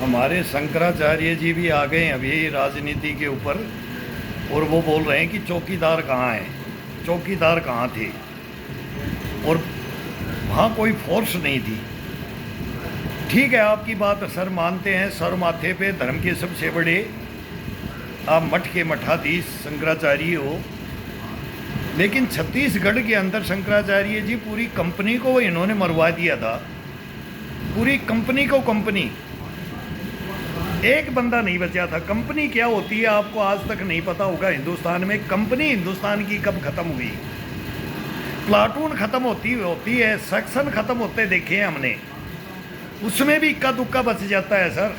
हमारे शंकराचार्य जी भी आ गए अभी राजनीति के ऊपर, और वो बोल रहे हैं कि चौकीदार कहाँ है, चौकीदार कहाँ थे, और वहाँ कोई फोर्स नहीं थी। ठीक है, आपकी बात सर मानते हैं, सर माथे पे धर्म के सबसे बड़े आप मठ के मठाधीश शंकराचार्य हो, लेकिन छत्तीसगढ़ के अंदर शंकराचार्य जी पूरी कंपनी को इन्होंने मरवा दिया था, पूरी कंपनी को। कंपनी एक बंदा नहीं बचा था। कंपनी क्या होती है आपको आज तक नहीं पता होगा हिंदुस्तान में। कंपनी हिंदुस्तान की कब खत्म हुई? प्लाटून खत्म होती है, सेक्शन खत्म होते देखे हैं हमने, उसमें भी इक्का दुक्का बच जाता है सर।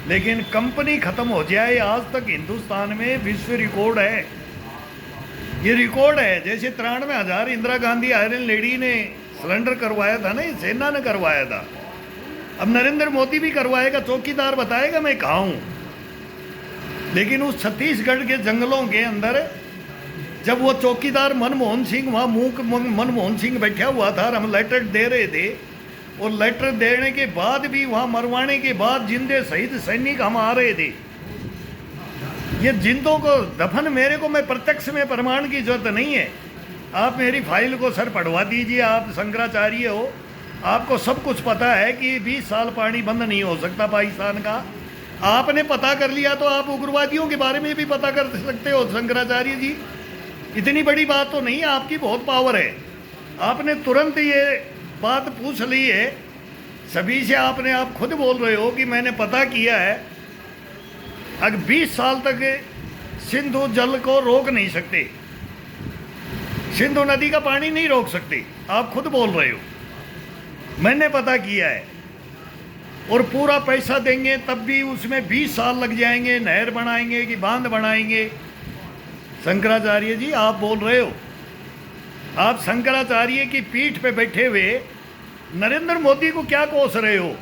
लेकिन कंपनी खत्म हो जाए, आज तक हिंदुस्तान में विश्व रिकॉर्ड है, ये रिकॉर्ड है। जैसे 93,000 इंदिरा गांधी आयरन लेडी ने सिलेंडर करवाया था ना, ये सेना ने करवाया था। अब नरेंद्र मोदी भी करवाएगा, चौकीदार बताएगा मैं कहाँ हूँ। लेकिन उस छत्तीसगढ़ के जंगलों के अंदर जब वो चौकीदार मनमोहन सिंह वहाँ मनमोहन सिंह बैठा हुआ था और हम लेटर दे रहे थे, और लेटर देने के बाद भी वहाँ मरवाने के बाद जिंदे शहीद सैनिक हम आ रहे थे। ये जिंदों को दफन मेरे को, मैं प्रत्यक्ष में प्रमाण की जरूरत नहीं है। आप मेरी फाइल को सर पढ़वा दीजिए, आप शंकराचार्य हो, आपको सब कुछ पता है कि 20 साल पानी बंद नहीं हो सकता पाकिस्तान का। आपने पता कर लिया तो आप उग्रवादियों के बारे में भी पता कर सकते हो शंकराचार्य जी। इतनी बड़ी बात तो नहीं है, आपकी बहुत पावर है। आपने तुरंत ये बात पूछ ली है सभी से, आपने आप खुद बोल रहे हो कि मैंने पता किया है। अगर 20 साल तक सिंधु जल को रोक नहीं सकते, सिंधु नदी का पानी नहीं रोक सकते, आप खुद बोल रहे हो। मैंने पता किया है, और पूरा पैसा देंगे तब भी उसमें 20 साल लग जाएंगे। नहर बनाएंगे कि बांध बनाएंगे? शंकराचार्य जी आप बोल रहे हो, आप शंकराचार्य की पीठ पे बैठे हुए नरेंद्र मोदी को क्या कोस रहे हो?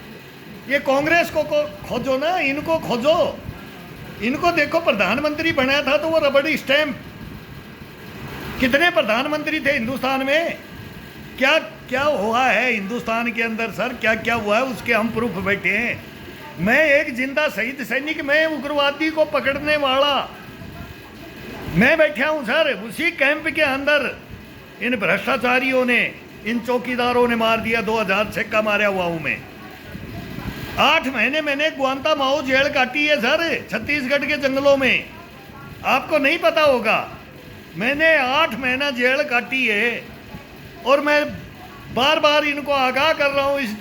ये कांग्रेस को खोजो ना, इनको खोजो, इनको देखो। प्रधानमंत्री बनाया था तो वो रबड़ी स्टैंप। कितने प्रधानमंत्री थे हिंदुस्तान में? क्या क्या हुआ है हिंदुस्तान के अंदर सर, क्या क्या हुआ है उसके हम प्रूफ बैठे हैं। मैं एक जिंदा शहीद सैनिक, मैं उग्रवादी को पकड़ने वाला मैं बैठा हूं सर। उसी कैंप के अंदर इन भ्रष्टाचारियों ने, इन चौकीदारों ने मार दिया। 2006 का मारा हुआ हूं मैं। 8 महीने मैंने ग्वांतानामो जेल काटी है सर, छत्तीसगढ़ के जंगलों में। आपको नहीं पता होगा, मैंने 8 महीना जेल काटी है, और मैं बार बार इनको आगाह कर रहा हूँ, इस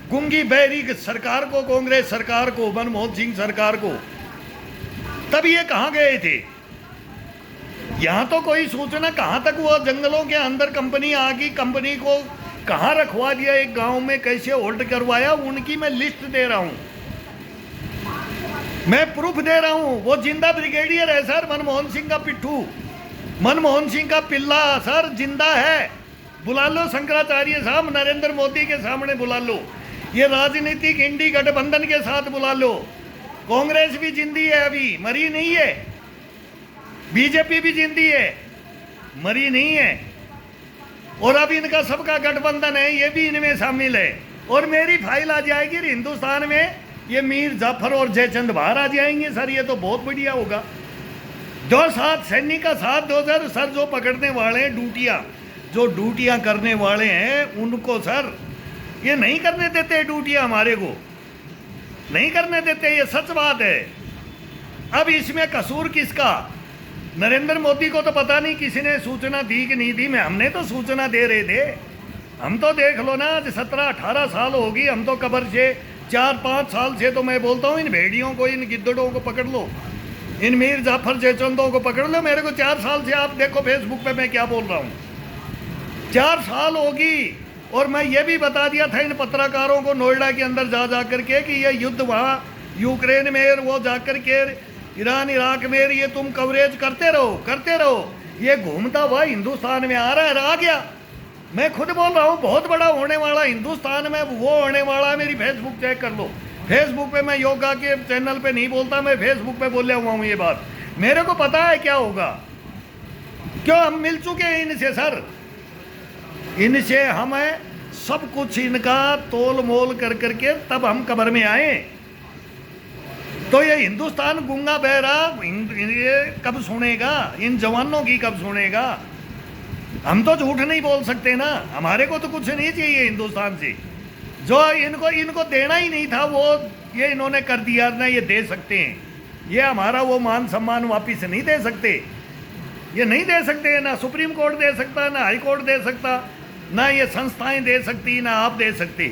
गुंगी बहरी सरकार को, कांग्रेस सरकार को, मनमोहन सिंह सरकार को। तब ये कहाँ गए थे? यहाँ तो कोई सूचना, कहाँ तक वो जंगलों के अंदर कंपनी आ गई, कंपनी को कहाँ रखवा दिया, एक गांव में कैसे होल्ड करवाया, उनकी मैं लिस्ट दे रहा हूँ, मैं प्रूफ दे रहा हूँ। वो जिंदा ब्रिगेडियर है सर, मनमोहन सिंह का पिट्ठू, मनमोहन सिंह का पिल्ला सर जिंदा है। बुला लो शंकराचार्य साहब, नरेंद्र मोदी के सामने बुला लो, ये राजनीतिक इंडी गठबंधन के साथ बुला लो। कांग्रेस भी जिंदी है, अभी मरी नहीं है। बीजेपी भी जिंदी है, मरी नहीं है। और अब इनका सबका गठबंधन है, ये भी इनमें शामिल है। और मेरी फाइल आ जाएगी हिंदुस्तान में, ये मीर जाफर और जयचंद बाहर आ जाएंगे सर, ये तो बहुत बढ़िया होगा। 2-7 सैनिक का साथ 2000 सर, जो पकड़ने वाले हैं ड्यूटियाँ, जो ड्यूटियाँ करने वाले हैं उनको सर ये नहीं करने देते, ड्यूटियाँ हमारे को नहीं करने देते, ये सच बात है। अब इसमें कसूर किसका? नरेंद्र मोदी को तो पता नहीं किसी ने सूचना दी कि नहीं दी, मैं हमने तो सूचना दे रहे थे। हम तो देख लो ना, 17-18 साल होगी, हम तो कब्र से 4-5 साल से तो मैं बोलता हूँ इन भेड़ियों को, इन गिद्दड़ों को पकड़ लो, इन मीर जाफर जयचंदों को पकड़ लो। मेरे को 4 साल से, आप देखो फेसबुक पे मैं क्या बोल रहा हूँ, 4 साल होगी। और मैं ये भी बता दिया था इन पत्रकारों को नोएडा के अंदर जा कर के कि ये युद्ध वहाँ यूक्रेन में, वो जाकर के ईरान इराक में, ये तुम कवरेज करते रहो। ये घूमता हुआ हिंदुस्तान में आ रहा है, आ गया। मैं खुद बोल रहा हूँ, बहुत बड़ा होने वाला हिंदुस्तान में, वो होने वाला है। मेरी फेसबुक चेक कर लो, फेसबुक पे मैं योगा के चैनल पे नहीं बोलता, मैं फेसबुक पे बोले हुआ हूँ ये बात। मेरे को पता है क्या होगा, क्यों हम मिल चुके हैं इनसे सर, इनसे हमें सब कुछ इनका तोल मोल कर करके तब हम कब्र में आए। तो ये हिंदुस्तान गूंगा बहरा ये कब सुनेगा? इन जवानों की कब सुनेगा? हम तो झूठ नहीं बोल सकते ना, हमारे को तो कुछ नहीं चाहिए हिंदुस्तान से। जो इनको देना ही नहीं था वो ये इन्होंने कर दिया ना, ये दे सकते हैं। ये हमारा वो मान सम्मान वापिस नहीं दे सकते, ये नहीं दे सकते। ना सुप्रीम कोर्ट दे सकता, ना हाई कोर्ट दे सकता, ना ये संस्थाएं दे सकती, ना आप दे सकते।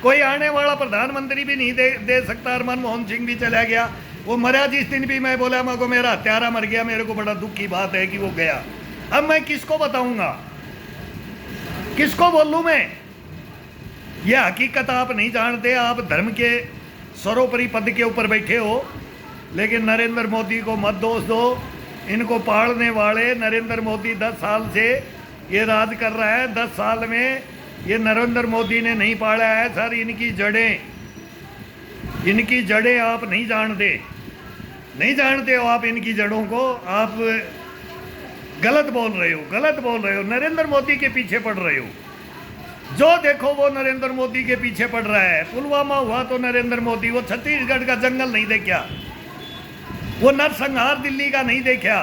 कोई आने वाला प्रधानमंत्री भी नहीं दे सकता। और मनमोहन सिंह भी चला गया, वो मरा जिस दिन भी मैं बोला मको मेरा हत्यारा मर गया, मेरे को बड़ा दुख की बात है कि वो गया। अब मैं किसको बताऊंगा, किसको बोलूं मैं? ये हकीकत आप नहीं जानते। आप धर्म के सर्वोपरि पद के ऊपर बैठे हो, लेकिन नरेंद्र मोदी को मत दोष दो। इनको पालने वाले नरेंद्र मोदी 10 साल से ये राज कर रहा है। 10 साल में ये नरेंद्र मोदी ने नहीं पाला है सर। इनकी जड़ें आप नहीं जानते हो आप इनकी जड़ों को। आप गलत बोल रहे हो, नरेंद्र मोदी के पीछे पड़ रहे हो। जो देखो वो नरेंद्र मोदी के पीछे पड़ रहा है। पुलवामा हुआ तो नरेंद्र मोदी, वो छत्तीसगढ़ का जंगल नहीं देखा, वो नरसंहार दिल्ली का नहीं देखा,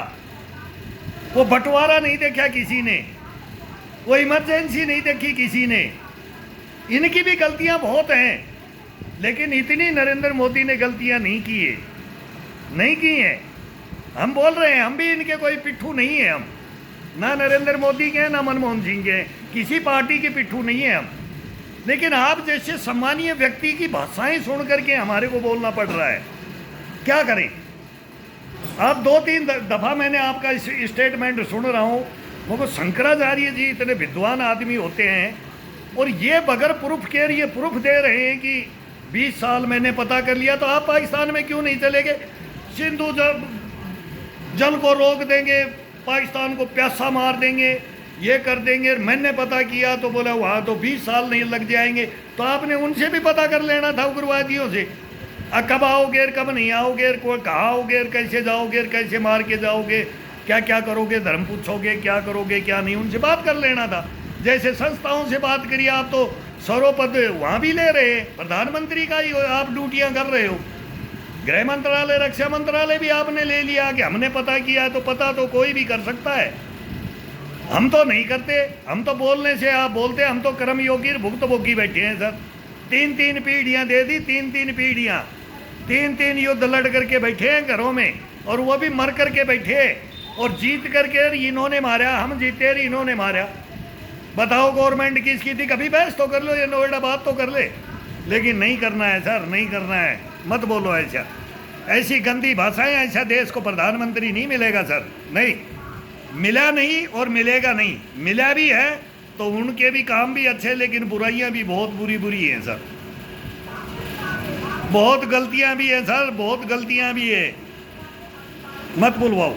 वो बंटवारा नहीं देखा किसी ने, वो इमरजेंसी नहीं देखी किसी ने। इनकी भी गलतियां बहुत हैं, लेकिन इतनी नरेंद्र मोदी ने गलतियां नहीं की हैं। हम बोल रहे हैं, हम भी इनके कोई पिट्ठू नहीं है। हम ना नरेंद्र मोदी के ना मनमोहन सिंह के, किसी पार्टी के पिट्ठू नहीं है हम। लेकिन आप जैसे सम्मानीय व्यक्ति की भाषाएं सुन करके हमारे को बोलना पड़ रहा है, क्या करें? आप 2-3 दफ़ा मैंने आपका स्टेटमेंट सुन रहा हूँ। वो शंकराचार्य जी इतने विद्वान आदमी होते हैं, और ये बगैर प्रूफ के ये प्रूफ दे रहे हैं कि 20 साल मैंने पता कर लिया। तो आप पाकिस्तान में क्यों नहीं चले गए? सिंधु जल को रोक देंगे, पाकिस्तान को प्यासा मार देंगे, ये कर देंगे। मैंने पता किया तो बोला वहाँ तो 20 साल नहीं लग जाएंगे। तो आपने उनसे भी पता कर लेना था, उग्रवादियों से। कब आओगे, कब नहीं आओगे, कहाँ आओगे, कैसे जाओगे, कैसे मार के जाओगे, क्या क्या करोगे, धर्म पूछोगे, क्या करोगे क्या नहीं, उनसे बात कर लेना था। जैसे संस्थाओं से बात करिए, आप तो सर्वपद वहाँ भी ले रहे हैं, प्रधानमंत्री का ही आप ड्यूटियाँ कर रहे हो। गृह मंत्रालय, रक्षा मंत्रालय भी आपने ले लिया कि हमने पता किया है। तो पता तो कोई भी कर सकता है, हम तो नहीं करते। हम तो बोलने से आप बोलते, हम तो कर्मयोगी भुक्तभोगी बैठे हैं सर। 3-3 पीढ़ियाँ दे दी, 3-3 पीढ़ियाँ, 3-3 युद्ध लड़ करके बैठे हैं घरों में, और वो भी मर करके बैठे, और जीत करके इन्होंने मारा, हम जीते इन्होंने मारा। बताओ गवर्नमेंट किसकी थी? कभी बहस तो कर लो, ये नोएडा बात तो कर ले। लेकिन नहीं करना है सर, नहीं करना है। मत बोलो ऐसा, ऐसी गंदी भाषाएं। ऐसा देश को प्रधानमंत्री नहीं मिलेगा सर, नहीं मिला नहीं और मिलेगा नहीं। मिला भी है तो उनके भी काम भी अच्छे, लेकिन बुराइयां भी बहुत बुरी हैं सर। बहुत गलतियां भी हैं सर, बहुत गलतियां भी है। मत बुलवाओ।